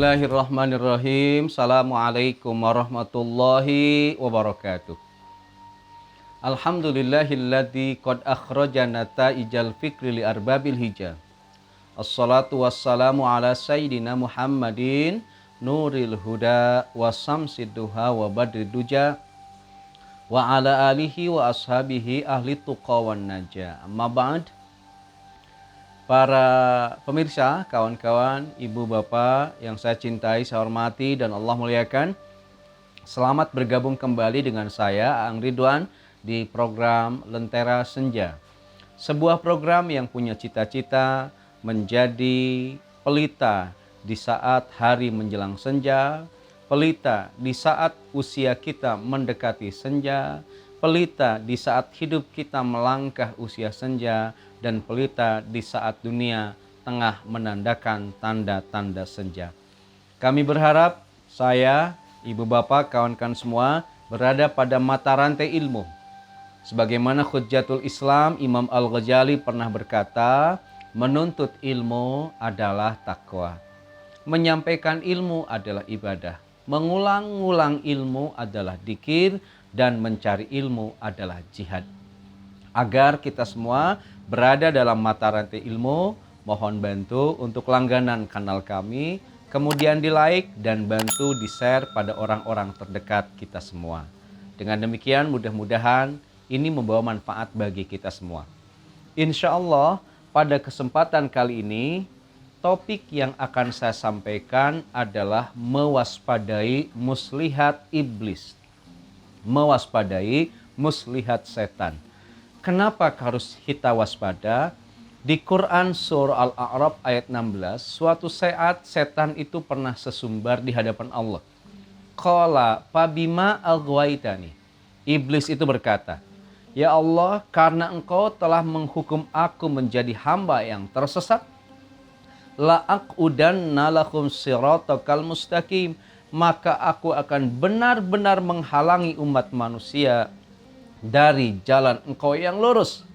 Bismillahirrahmanirrahim. Assalamualaikum warahmatullahi wabarakatuh. Alhamdulillahilladzi qad akhrajana ta'ijal fikri li arbabil hijab. Assalatu wassalamu ala sayyidina Muhammadin nuril huda wa samsid duha wa badrid duja wa ala alihi wa ashabihi ahli tuqa wan najah. Amma ba'd. Para pemirsa, kawan-kawan, ibu bapak yang saya cintai, saya hormati dan Allah muliakan. Selamat bergabung kembali dengan saya, Aang Ridwan, di program Lentera Senja. Sebuah program yang punya cita-cita menjadi pelita di saat hari menjelang senja, pelita di saat usia kita mendekati senja, pelita di saat hidup kita melangkah usia senja, dan pelita di saat dunia tengah menandakan tanda-tanda senja. Kami berharap saya, ibu bapak, kawan-kawan semua berada pada mata rantai ilmu. Sebagaimana Hujjatul Islam Imam Al-Ghazali pernah berkata, menuntut ilmu adalah takwa. Menyampaikan ilmu adalah ibadah. Mengulang-ulang ilmu adalah dzikir dan mencari ilmu adalah jihad. Agar kita semua berada dalam mata rantai ilmu, mohon bantu untuk langganan kanal kami, kemudian di like dan bantu di share pada orang-orang terdekat kita semua. Dengan demikian mudah-mudahan ini membawa manfaat bagi kita semua. Insya Allah pada kesempatan kali ini topik yang akan saya sampaikan adalah mewaspadai muslihat iblis. Mewaspadai muslihat setan. Kenapa harus kita waspada? Di Quran surah Al-A'raf ayat 16, suatu saat setan itu pernah sesumbar di hadapan Allah. Qala fabima aghwaytani. Iblis itu berkata, ya Allah, karena engkau telah menghukum aku menjadi hamba yang tersesat, la'aqudanna lakum siratakal mustaqim, maka aku akan benar-benar menghalangi umat manusia dari jalan engkau yang lurus.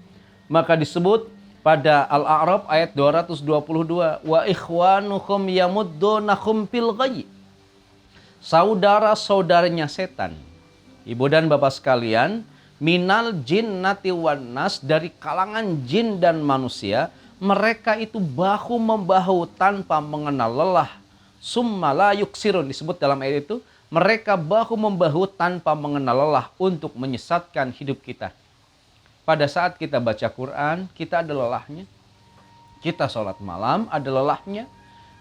Maka disebut pada Al-A'raf ayat 222, wa ikhwanukum yamuddunakum fil ghayy. Saudara-saudaranya setan, ibu dan bapak sekalian, minal jinnati wan nas, dari kalangan jin dan manusia, mereka itu bahu membahu tanpa mengenal lelah. Summa la yuksirun, disebut dalam ayat itu, mereka bahu membahu tanpa mengenal lelah untuk menyesatkan hidup kita. Pada saat kita baca Quran, kita ada lelahnya. Kita sholat malam, ada lelahnya.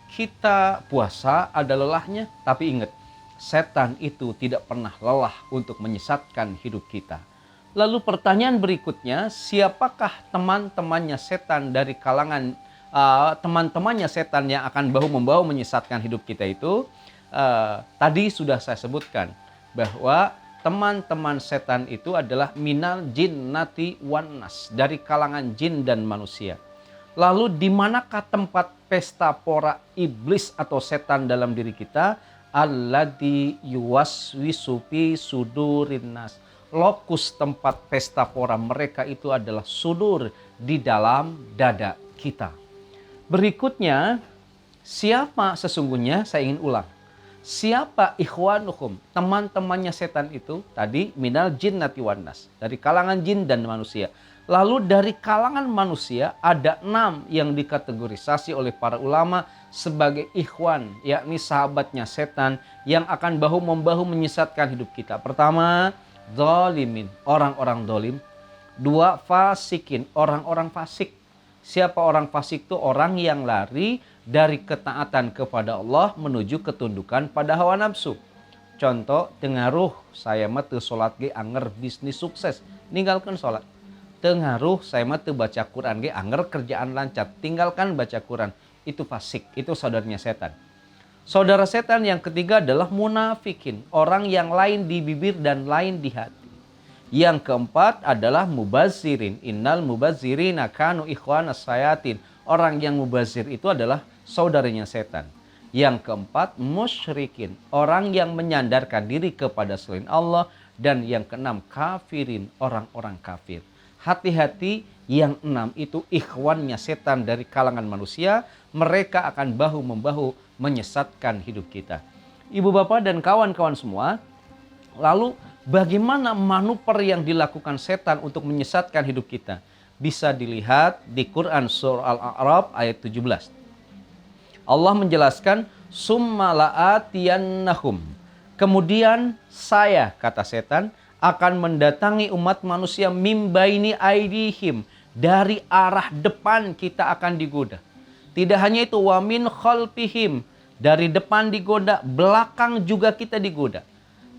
Kita puasa, ada lelahnya. Tapi ingat, setan itu tidak pernah lelah untuk menyesatkan hidup kita. Lalu pertanyaan berikutnya, siapakah teman-temannya setan dari kalangan teman-temannya setan yang akan bahu-membahu menyesatkan hidup kita itu? Tadi sudah saya sebutkan bahwa teman-teman setan itu adalah minal jinnati wan nas, dari kalangan jin dan manusia. Lalu di manakah tempat pesta pora iblis atau setan dalam diri kita? Alladzi yuwaswisu fi sudurin nas. Lokus tempat pesta pora mereka itu adalah sudur, di dalam dada kita. Berikutnya, siapa sesungguhnya? Saya ingin ulang. Siapa ikhwanukum? Teman-temannya setan itu tadi minal jinnati wan nas, dari kalangan jin dan manusia. Lalu dari kalangan manusia ada 6 yang dikategorisasi oleh para ulama sebagai ikhwan, yakni sahabatnya setan yang akan bahu-membahu menyesatkan hidup kita. Pertama, zalimin, orang-orang zalim. 2, fasikin, orang-orang fasik. Siapa orang fasik itu? Orang yang lari dari ketaatan kepada Allah menuju ketundukan pada hawa nafsu. Contoh, tengaruh saya mah teu salat ge anger bisnis sukses, ninggalkan salat. Tengaruh saya mah teu baca Quran ge anger kerjaan lancar, tinggalkan baca Quran. Itu fasik, itu saudaranya setan. Saudara setan yang ketiga adalah munafikin, orang yang lain di bibir dan lain di hati. Yang keempat adalah mubazirin, innal mubazirina kanu ikhwanas sayatin. Orang yang mubazir itu adalah saudaranya setan. Yang keempat, musyrikin, orang yang menyandarkan diri kepada selain Allah. Dan yang keenam, kafirin, orang-orang kafir. hati-hati, yang 6 itu ikhwannya setan dari kalangan manusia. Mereka akan bahu-membahu menyesatkan hidup kita. Ibu bapak dan kawan-kawan semua, lalu bagaimana manuver yang dilakukan setan untuk menyesatkan hidup kita? Bisa dilihat di Quran surah Al-A'raf ayat 17. Allah menjelaskan, summa la'atiyannahum. Kemudian saya, kata setan, akan mendatangi umat manusia mimbaini aidihim, dari arah depan kita akan digoda. Tidak hanya itu, wa min khalfihim, dari depan digoda, belakang juga kita digoda.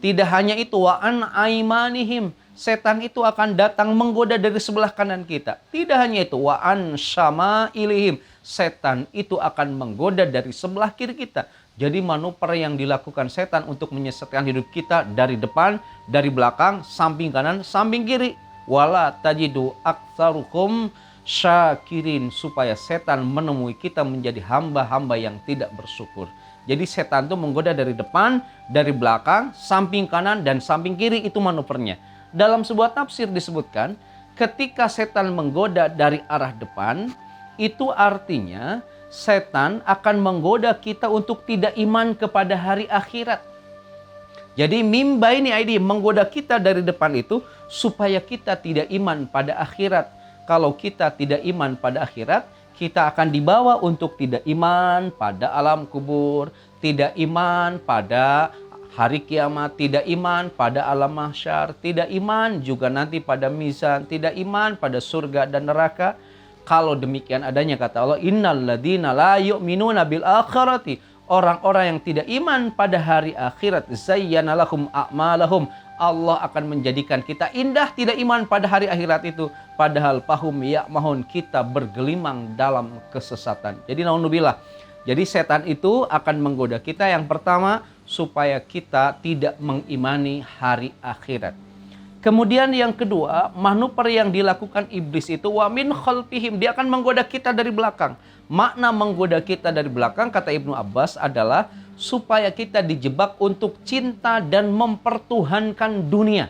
Tidak hanya itu, wa an aimanihim, setan itu akan datang menggoda dari sebelah kanan kita. Tidak hanya itu, wa an syama'ilihim, setan itu akan menggoda dari sebelah kiri kita. Jadi manuver yang dilakukan setan untuk menyesatkan hidup kita dari depan, dari belakang, samping kanan, samping kiri. Wala tajidu aktsarukum syakirin, supaya setan menemui kita menjadi hamba-hamba yang tidak bersyukur. Jadi setan itu menggoda dari depan, dari belakang, samping kanan, dan samping kiri, itu manuvernya. Dalam sebuah tafsir disebutkan, ketika setan menggoda dari arah depan, itu artinya setan akan menggoda kita untuk tidak iman kepada hari akhirat. Jadi mimbaini aidi, menggoda kita dari depan itu supaya kita tidak iman pada akhirat. Kalau kita tidak iman pada akhirat, kita akan dibawa untuk tidak iman pada alam kubur, tidak iman pada hari kiamat, tidak iman pada alam mahsyar, tidak iman juga nanti pada mizan, tidak iman pada surga dan neraka. Kalau demikian adanya, kata Allah, innal ladzina la yu'minuna bil akhirati, orang-orang yang tidak iman pada hari akhirat, zayyana lahum a'malahum, Allah akan menjadikan kita indah tidak iman pada hari akhirat itu, padahal pahum ya'mahun, kita bergelimang dalam kesesatan. Jadi naudzubillah. Jadi setan itu akan menggoda kita, yang pertama supaya kita tidak mengimani hari akhirat. Kemudian yang kedua, manuver yang dilakukan iblis itu wa min khalfihim, dia akan menggoda kita dari belakang. Makna menggoda kita dari belakang, kata Ibnu Abbas, adalah supaya kita dijebak untuk cinta dan mempertuhankan dunia.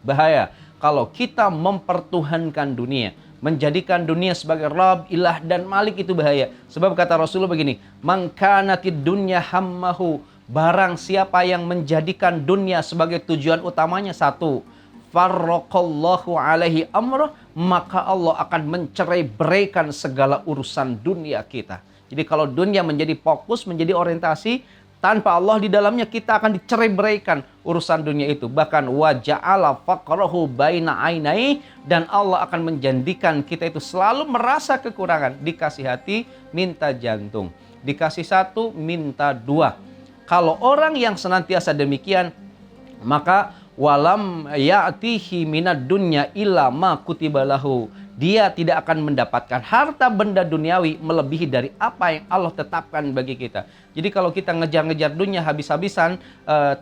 Bahaya kalau kita mempertuhankan dunia, menjadikan dunia sebagai Rabb, ilah dan malik, itu bahaya. Sebab kata Rasulullah begini, man kanatid dunya hammahu, barang siapa yang menjadikan dunia sebagai tujuan utamanya, satu, farraqallahu alaihi amrah, maka Allah akan mencerai-beraikan segala urusan dunia kita. Jadi kalau dunia menjadi fokus, menjadi orientasi, tanpa Allah di dalamnya, kita akan dicerai-beraikan urusan dunia itu. Bahkan wa ja'ala faqrahu baina ainai, dan Allah akan menjadikan kita itu selalu merasa kekurangan. Dikasih hati, minta jantung. Dikasih satu, minta dua. Kalau orang yang senantiasa demikian, maka walam ya'tihi minad dunya illa ma kutiba lahu, dia tidak akan mendapatkan harta benda duniawi melebihi dari apa yang Allah tetapkan bagi kita. Jadi kalau kita ngejar-ngejar dunia habis-habisan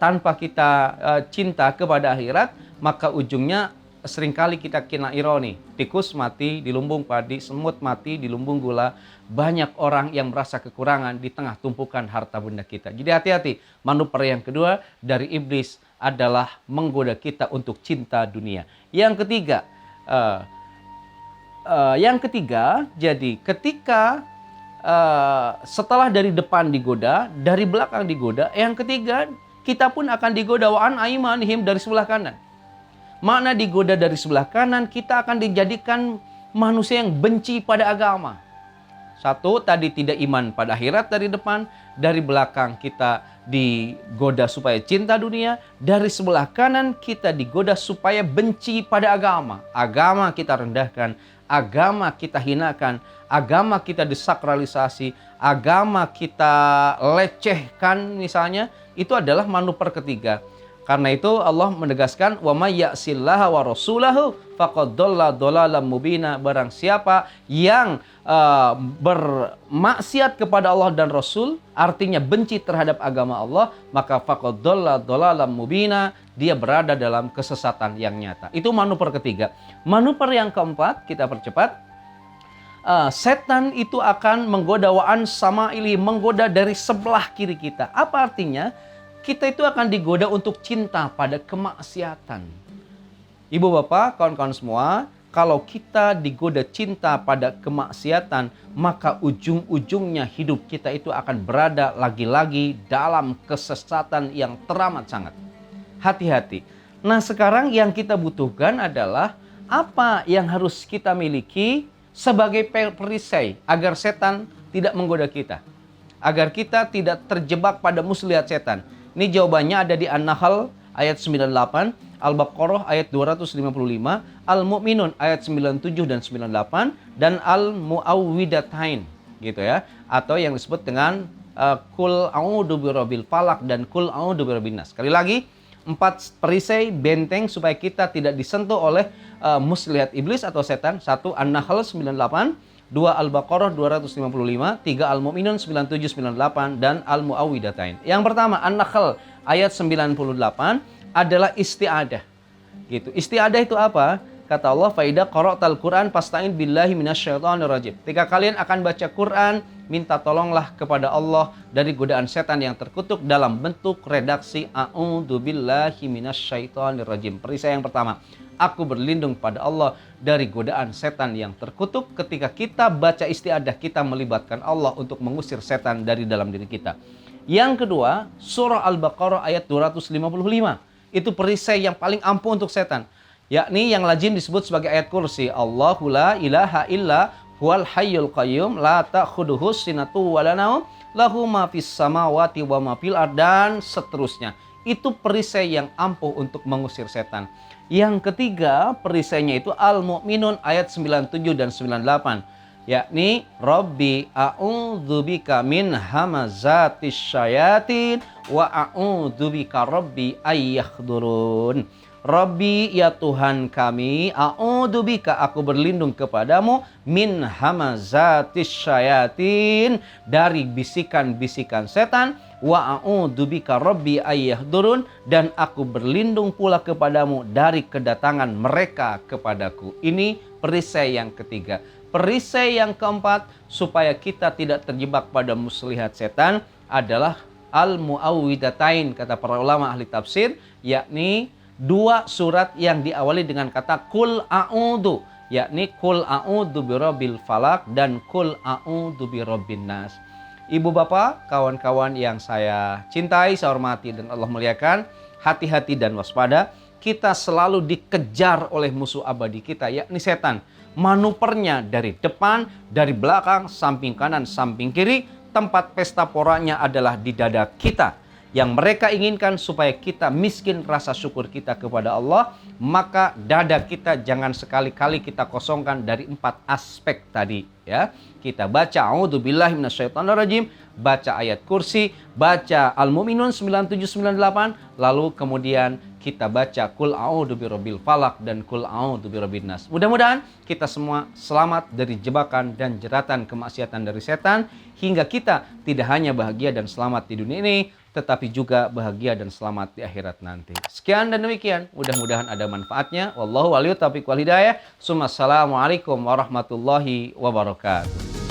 tanpa kita cinta kepada akhirat, maka ujungnya seringkali kita kena ironi. Tikus mati di lumbung padi, semut mati di lumbung gula. Banyak orang yang merasa kekurangan di tengah tumpukan harta benda kita. Jadi hati-hati. Manuver yang kedua dari iblis adalah menggoda kita untuk cinta dunia. Yang ketiga, jadi ketika setelah dari depan digoda, dari belakang digoda, yang ketiga kita pun akan digoda wa an aimanihim, dari sebelah kanan. Makna digoda dari sebelah kanan, kita akan dijadikan manusia yang benci pada agama. Satu, tadi tidak iman pada akhirat dari depan, dari belakang kita digoda supaya cinta dunia, dari sebelah kanan kita digoda supaya benci pada agama. Agama kita rendahkan, agama kita hinakan, agama kita desakralisasi, agama kita lecehkan misalnya, itu adalah manuver ketiga. Karena itu Allah menegaskan, wa may ya'sillaha wa rasulahu faqad dhalla dhalalan mubina, barang siapa yang bermaksiat kepada Allah dan Rasul, artinya benci terhadap agama Allah, maka faqad dhalla dhalalan mubina, dia berada dalam kesesatan yang nyata. Itu manuver ketiga. Manuver yang keempat, kita percepat. Setan itu akan menggoda wa'an sama'ili, menggoda dari sebelah kiri kita. Apa artinya? Kita itu akan digoda untuk cinta pada kemaksiatan. Ibu bapak, kawan-kawan semua, kalau kita digoda cinta pada kemaksiatan, maka ujung-ujungnya hidup kita itu akan berada lagi-lagi dalam kesesatan yang teramat sangat. Hati-hati. Nah, sekarang yang kita butuhkan adalah apa yang harus kita miliki sebagai perisai agar setan tidak menggoda kita, agar kita tidak terjebak pada muslihat setan. Ini jawabannya ada di An-Nahl ayat 98, Al-Baqarah ayat 255, Al-Mu'minun ayat 97 dan 98, dan Al-Mu'awwidatain gitu ya, atau yang disebut dengan Qul a'udzu birabbil falaq dan Qul a'udzu birabbin nas. Sekali lagi, 4 perisai benteng supaya kita tidak disentuh oleh muslihat iblis atau setan. 1 An-Nahl 98, 2 Al-Baqarah 255, 3 Al-Mu'minun 97 98 dan Al-Mu'awwidatain. Yang pertama An-Nahl ayat 98 adalah isti'adah. Gitu. Isti'adah itu apa? Kata Allah, "Fa idza qara'tal Qur'an fasta'in billahi minasyaitonir rajim." Ketika kalian akan baca Quran, minta tolonglah kepada Allah dari godaan setan yang terkutuk dalam bentuk redaksi a'udzu billahi minasyaitonir rajim. Perisai yang pertama, aku berlindung pada Allah dari godaan setan yang terkutuk. Ketika kita baca isti'adah, kita melibatkan Allah untuk mengusir setan dari dalam diri kita. Yang kedua, surah Al-Baqarah ayat 255. Itu perisai yang paling ampuh untuk setan. Yakni yang lazim disebut sebagai ayat kursi. Allahu la ilaha illa huwal hayyul qayyum la ta'khudhuhu sinatu wa la naum lahu ma fis samawati wa ma fil ard, dan seterusnya. Itu perisai yang ampuh untuk mengusir setan. Yang ketiga, perisainya itu Al-Mu'minun ayat 97 dan 98. Yakni Rabbi a'udzubika min hamazatis syayatin wa a'udzubika Rabbi ayyakhdurun. Rabbi, ya Tuhan kami, a'udzubika, aku berlindung kepadamu, min hamazatis syayatin, dari bisikan-bisikan setan, wa a'udzubika Rabbi ayyahdurun, dan aku berlindung pula kepadamu dari kedatangan mereka kepadaku. Ini perisai yang ketiga. Perisai yang keempat, supaya kita tidak terjebak pada muslihat setan, adalah Al-Mu'awwidatain, kata para ulama ahli tafsir, yakni 2 surat yang diawali dengan kata Qul a'udzu, yakni Qul a'udzu birabbil falaq dan Qul a'udzu birabbin nas. Ibu bapak, kawan-kawan yang saya cintai, saya hormati dan Allah muliakan, hati-hati dan waspada. Kita selalu dikejar oleh musuh abadi kita, yakni setan. Manuvernya dari depan, dari belakang, samping kanan, samping kiri. Tempat pesta poranya adalah di dada kita. Yang mereka inginkan supaya kita miskin rasa syukur kita kepada Allah, maka dada kita jangan sekali-kali kita kosongkan dari 4 aspek tadi ya. Kita baca a'udzubillahi minasyaitonirrajim, baca ayat kursi, baca Al-Mu'minun 9798, lalu kemudian kita baca Qul a'udzu birabbil falaq dan Qul a'udzu birabbin nas. Mudah-mudahan kita semua selamat dari jebakan dan jeratan kemaksiatan dari setan, hingga kita tidak hanya bahagia dan selamat di dunia ini, tetapi juga bahagia dan selamat di akhirat nanti. Sekian dan demikian, mudah-mudahan ada manfaatnya. Wallahu waliyut taufiq wal hidayah. Assalamualaikum warahmatullahi wabarakatuh.